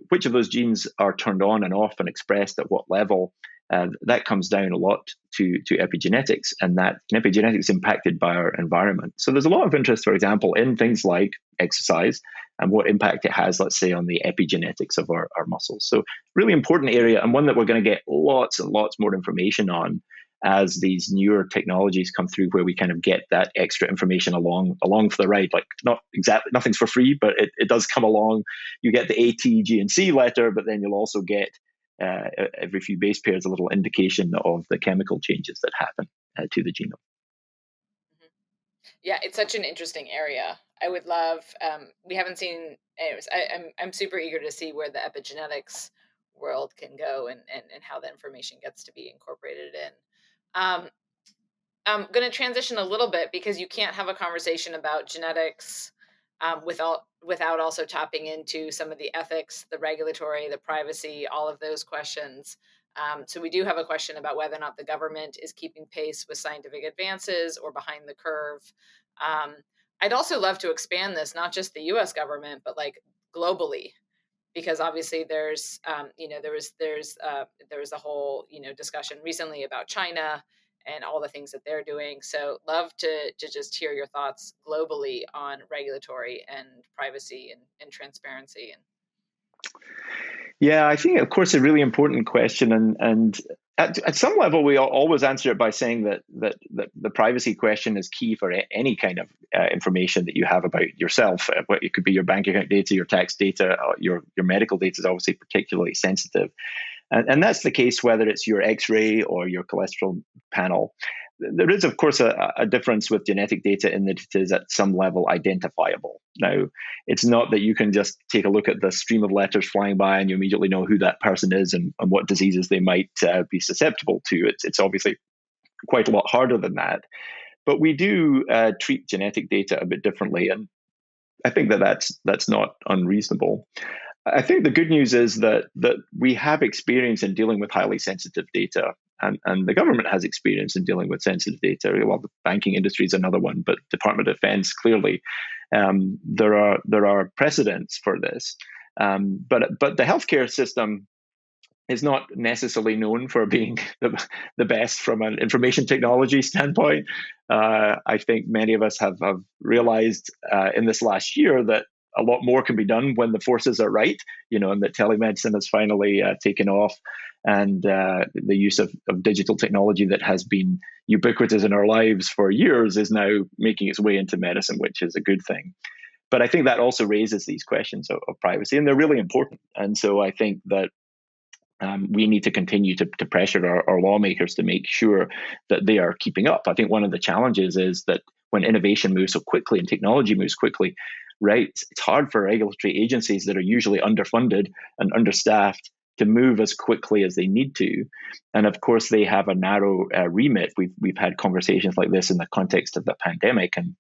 which of those genes are turned on and off and expressed at what level, that comes down a lot to epigenetics, and that epigenetics is impacted by our environment. So there's a lot of interest, for example, in things like exercise and what impact it has, let's say, on the epigenetics of our muscles. So really important area, and one that we're going to get lots and lots more information on as these newer technologies come through, where we kind of get that extra information along for the ride. Like, not exactly, nothing's for free, but it does come along. You get the A, T, G, and C letter, but then you'll also get every few base pairs a little indication of the chemical changes that happen to the genome. Yeah, it's such an interesting area. I would love, we haven't seen, anyways, I'm super eager to see where the epigenetics world can go and how the information gets to be incorporated in. I'm going to transition a little bit, because you can't have a conversation about genetics without also tapping into some of the ethics, the regulatory, the privacy, all of those questions. So we do have a question about whether or not the government is keeping pace with scientific advances or behind the curve. I'd also love to expand this, not just the U.S. government, but like globally, because obviously there's, there was a whole, discussion recently about China and all the things that they're doing. So love to just hear your thoughts globally on regulatory and privacy and transparency. Yeah, I think, of course, a really important question, and at some level, we always answer it by saying that the privacy question is key for any kind of information that you have about yourself. It could be your bank account data, your tax data, your medical data is obviously particularly sensitive. And that's the case whether it's your X-ray or your cholesterol panel. There is, of course, a difference with genetic data in that it is at some level identifiable. Now, it's not that you can just take a look at the stream of letters flying by and you immediately know who that person is and what diseases they might be susceptible to. It's obviously quite a lot harder than that. But we do treat genetic data a bit differently, and I think that's not unreasonable. I think the good news is that we have experience in dealing with highly sensitive data, and the government has experience in dealing with sensitive data. Well, the banking industry is another one, but Department of Defense, clearly, there are precedents for this. But the healthcare system is not necessarily known for being the best from an information technology standpoint. I think many of us have realized in this last year that a lot more can be done when the forces are right, and that telemedicine has finally taken off, and the use of digital technology that has been ubiquitous in our lives for years is now making its way into medicine, which is a good thing. But I think that also raises these questions of privacy, and they're really important. And so I think that we need to continue to pressure our lawmakers to make sure that they are keeping up. I think one of the challenges is that when innovation moves so quickly and technology moves quickly, right? It's hard for regulatory agencies that are usually underfunded and understaffed to move as quickly as they need to. And of course, they have a narrow remit. We've had conversations like this in the context of the pandemic, and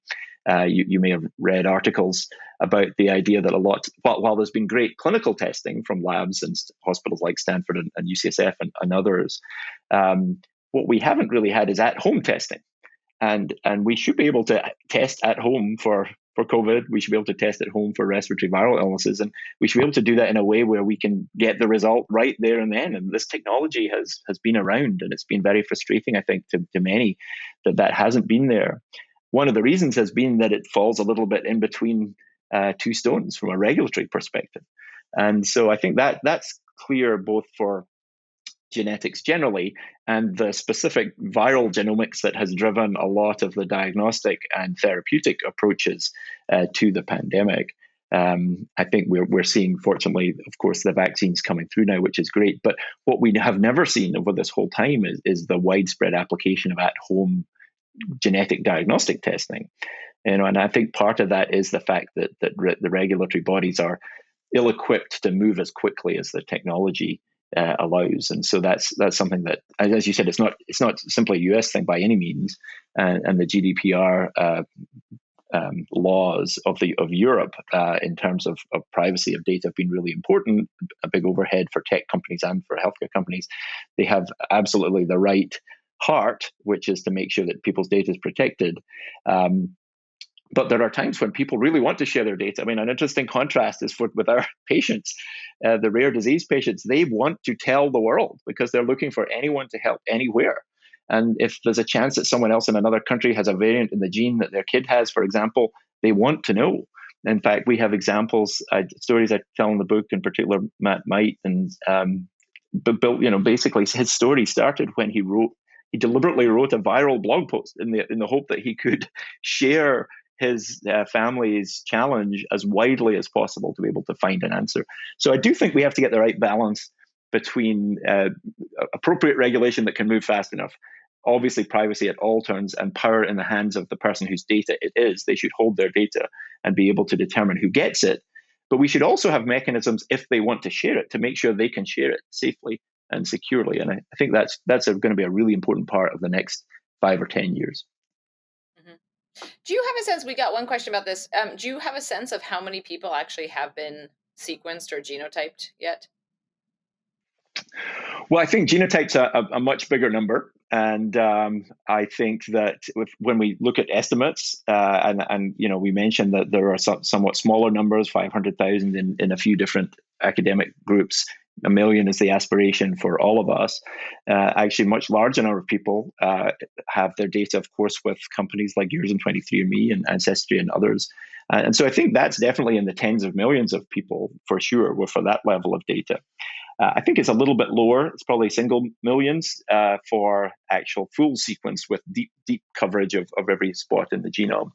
you may have read articles about the idea that while there's been great clinical testing from labs and hospitals like Stanford and UCSF and others, what we haven't really had is at-home testing. And we should be able to test at home for COVID. We should be able to test at home for respiratory viral illnesses. And we should be able to do that in a way where we can get the result right there and then. And this technology has been around, and it's been very frustrating, I think, to many that hasn't been there. One of the reasons has been that it falls a little bit in between two stones from a regulatory perspective. And so I think that's clear both for genetics generally and the specific viral genomics that has driven a lot of the diagnostic and therapeutic approaches to the pandemic. I think we're seeing, fortunately, of course, the vaccines coming through now, which is great. But what we have never seen over this whole time is the widespread application of at-home genetic diagnostic testing. And I think part of that is the fact that the regulatory bodies are ill-equipped to move as quickly as the technology allows. And so that's something that, as you said, it's not simply a US thing by any means. And the GDPR laws of Europe in terms of privacy of data have been really important, a big overhead for tech companies and for healthcare companies. They have absolutely the right heart, which is to make sure that people's data is protected. But there are times when people really want to share their data. I mean, an interesting contrast is with our patients, the rare disease patients. They want to tell the world because they're looking for anyone to help anywhere. And if there's a chance that someone else in another country has a variant in the gene that their kid has, for example, they want to know. In fact, we have examples, stories I tell in the book, in particular, Matt Might, and basically his story started when he deliberately wrote a viral blog post in the hope that he could share his family's challenge as widely as possible to be able to find an answer. So I do think we have to get the right balance between appropriate regulation that can move fast enough, obviously privacy at all turns, and power in the hands of the person whose data it is. They should hold their data and be able to determine who gets it. But we should also have mechanisms, if they want to share it, to make sure they can share it safely and securely. And I think that's going to be a really important part of the next 5 or 10 years. Do you have a sense, we got one question about this, do you have a sense of how many people actually have been sequenced or genotyped yet? Well, I think genotype's a much bigger number. And I think that when we look at estimates, and we mentioned that there are somewhat smaller numbers, 500,000 in a few different academic groups. 1 million is the aspiration for all of us. Actually, much larger number of people have their data, of course, with companies like yours and 23andMe and Ancestry and others. And so I think that's definitely in the tens of millions of people for sure, for that level of data. I think it's a little bit lower. It's probably single millions for actual full sequence with deep coverage of every spot in the genome.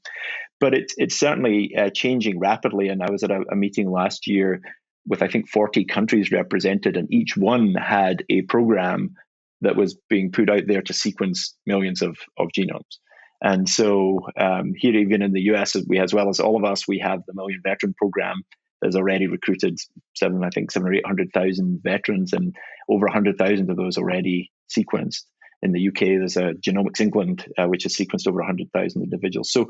But it's certainly changing rapidly. And I was at a meeting last year with, I think, 40 countries represented, and each one had a program that was being put out there to sequence millions of genomes. And so here, even in the US, as well as all of us, we have the Million Veteran Program that has already recruited 700 or 800,000 veterans, and over 100,000 of those already sequenced. In the UK, there's a Genomics England, which has sequenced over 100,000 individuals. So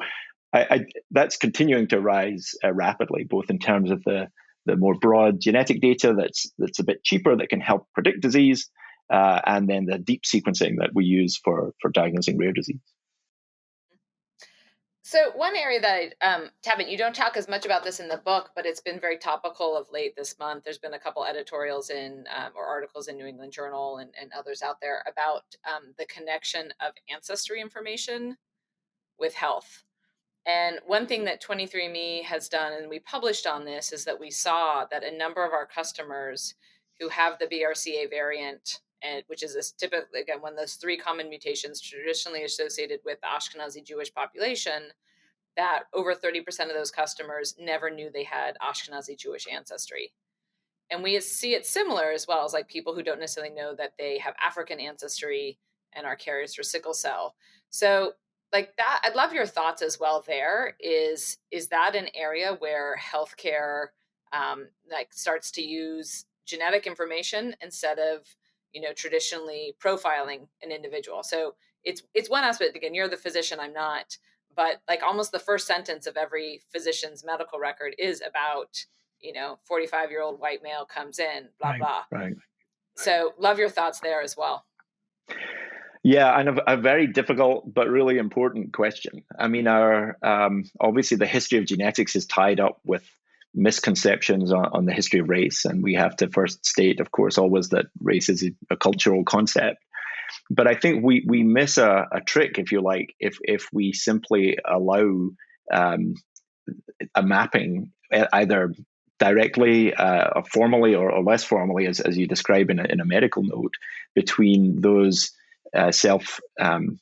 that's continuing to rise rapidly, both in terms of the more broad genetic data that's a bit cheaper, that can help predict disease, and then the deep sequencing that we use for diagnosing rare disease. So one area that Tabit, you don't talk as much about this in the book, but it's been very topical of late this month. There's been a couple editorials or articles in New England Journal and others out there about the connection of ancestry information with health. And one thing that 23andMe has done, and we published on this, is that we saw that a number of our customers who have the BRCA variant, which is typically, again, one of those 3 common mutations traditionally associated with the Ashkenazi Jewish population, that over 30% of those customers never knew they had Ashkenazi Jewish ancestry. And we see it similar as well as like people who don't necessarily know that they have African ancestry and are carriers for sickle cell. So like that, I'd love your thoughts as well. There is that an area where healthcare like starts to use genetic information instead of traditionally profiling an individual? So it's one aspect. Again, you're the physician, I'm not, but like almost the first sentence of every physician's medical record is about 45-year-old white male comes in, blah Right, blah. right. So love your thoughts there as well. Yeah, and a very difficult but really important question. I mean, our obviously the history of genetics is tied up with misconceptions on the history of race, and we have to first state, of course, always that race is a cultural concept. But I think we miss a trick, if you like, if we simply allow a mapping either directly, formally, or less formally, as you describe in a medical note, between those the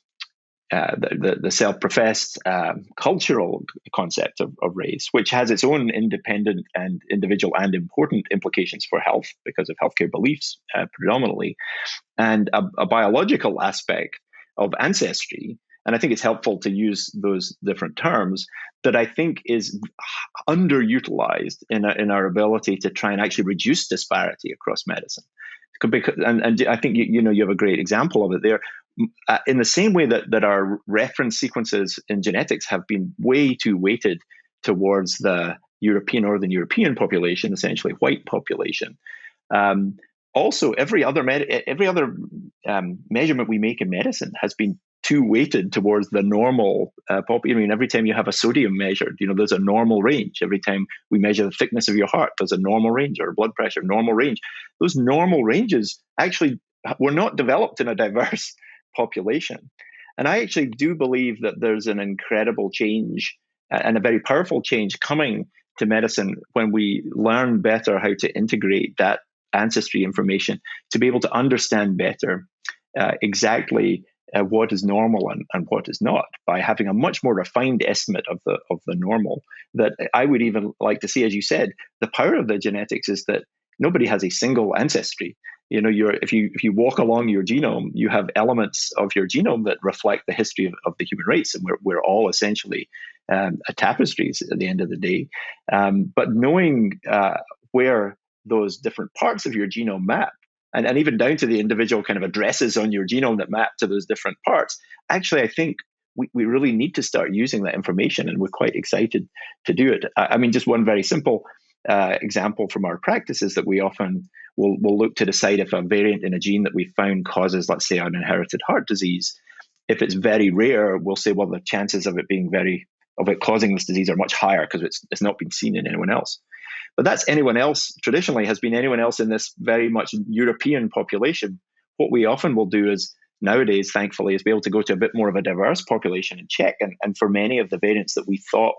self-professed cultural concept of race, which has its own independent and individual and important implications for health because of healthcare beliefs predominantly, and a biological aspect of ancestry. And I think it's helpful to use those different terms that I think is underutilized in our ability to try and actually reduce disparity across medicine. And I think you have a great example of it there. In the same way that our reference sequences in genetics have been way too weighted towards the European or Northern European population, essentially white population. Also, every other measurement we make in medicine has been too weighted towards the normal population. I mean, every time you have a sodium measured, there's a normal range. Every time we measure the thickness of your heart, there's a normal range, or blood pressure, normal range. Those normal ranges actually were not developed in a diverse population. And I actually do believe that there's an incredible change and a very powerful change coming to medicine when we learn better how to integrate that ancestry information to be able to understand better exactly what is normal and what is not, by having a much more refined estimate of the normal. That I would even like to see, as you said, the power of the genetics is that nobody has a single ancestry. If you walk along your genome, you have elements of your genome that reflect the history of the human race, and we're all essentially tapestries at the end of the day. But knowing where those different parts of your genome map, and even down to the individual kind of addresses on your genome that map to those different parts, actually, I think we really need to start using that information, and we're quite excited to do it. I mean, just one very simple example from our practice is that we often will look to decide if a variant in a gene that we found causes, let's say, an inherited heart disease. If it's very rare, we'll say, well, the chances of it causing this disease are much higher because it's not been seen in anyone else. But that's anyone else, traditionally has been anyone else in this very much European population. What we often will do is nowadays, thankfully, is be able to go to a bit more of a diverse population and check. And for many of the variants that we thought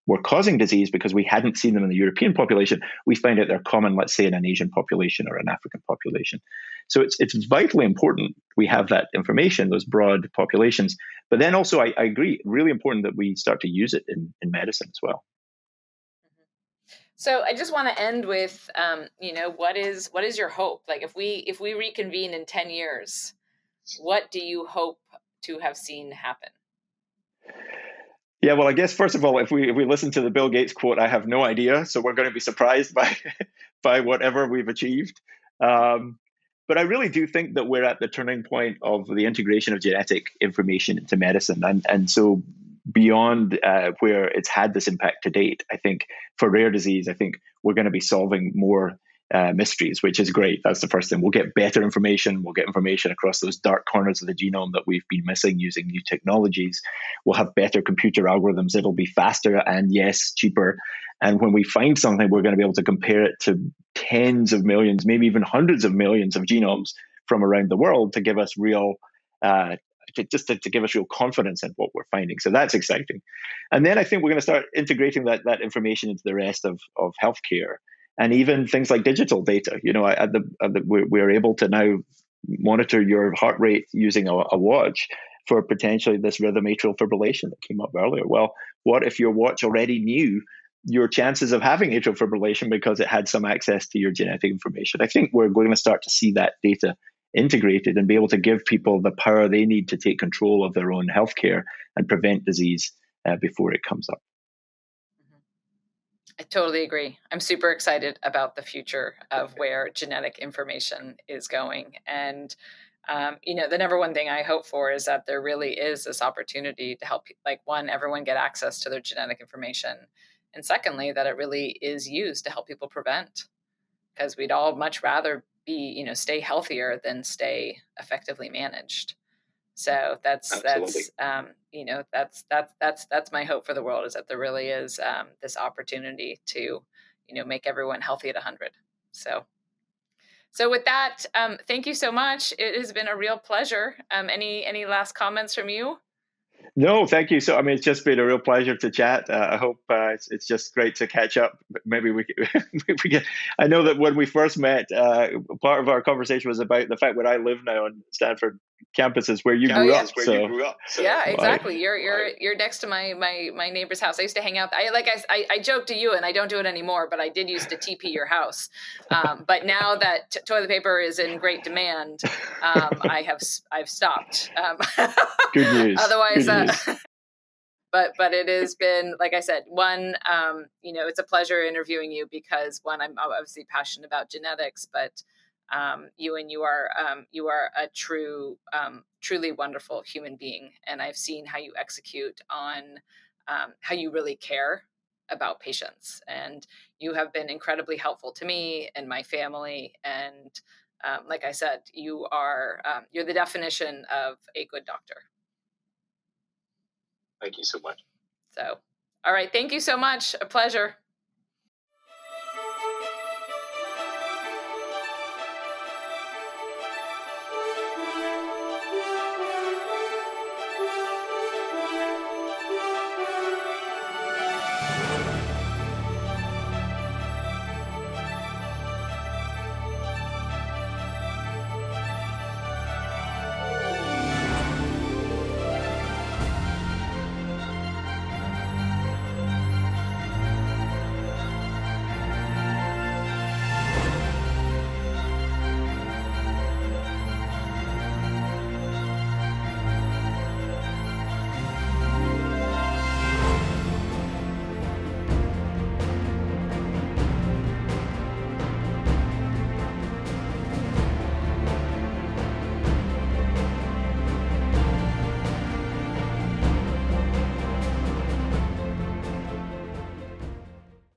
were causing disease because we hadn't seen them in the European population, we find out they're common, let's say, in an Asian population or an African population. So it's vitally important we have that information, those broad populations. But then also, I agree, really important that we start to use it in medicine as well. So I just want to end with, what is your hope? Like if we reconvene in 10 years, what do you hope to have seen happen? Yeah, well, I guess first of all, if we listen to the Bill Gates quote, I have no idea, so we're going to be surprised by whatever we've achieved. But I really do think that we're at the turning point of the integration of genetic information into medicine, and so beyond where it's had this impact to date, I think for rare disease, I think we're going to be solving more mysteries, which is great. That's the first thing. We'll get better information. We'll get information across those dark corners of the genome that we've been missing using new technologies. We'll have better computer algorithms. It'll be faster and, yes, cheaper. And when we find something, we're going to be able to compare it to tens of millions, maybe even hundreds of millions of genomes from around the world to give us real to give us real confidence in what we're finding. So that's exciting. And then I think we're going to start integrating that information into the rest of healthcare. And even things like digital data. We're able to now monitor your heart rate using a watch for potentially this rhythm atrial fibrillation that came up earlier. Well, what if your watch already knew your chances of having atrial fibrillation because it had some access to your genetic information? I think we're going to start to see that data integrated and be able to give people the power they need to take control of their own healthcare and prevent disease before it comes up. I totally agree. I'm super excited about the future of where genetic information is going. And, the number one thing I hope for is that there really is this opportunity to help, like, one, everyone get access to their genetic information. And secondly, that it really is used to help people prevent, because we'd all much rather be, stay healthier than stay effectively managed. So that's my hope for the world, is that there really is this opportunity to, make everyone healthy at 100. So with that, thank you so much. It has been a real pleasure. Any last comments from you? No, thank you. So, it's just been a real pleasure to chat. I hope it's just great to catch up. Maybe we can. I know that when we first met, part of our conversation was about the fact that I live now on Stanford campus is where you grew up. So yeah, exactly. You're next to my neighbor's house. I used to hang out. I joke to you, and I don't do it anymore, but I did used to TP your house. But now that toilet paper is in great demand, I've stopped. Good news. Otherwise, but it has been, like I said, one, it's a pleasure interviewing you, because one, I'm obviously passionate about genetics, but you are a truly wonderful human being, and I've seen how you execute on how you really care about patients, and you have been incredibly helpful to me and my family. And like I said, you're the definition of a good doctor. Thank you so much. So, all right, thank you so much. A pleasure.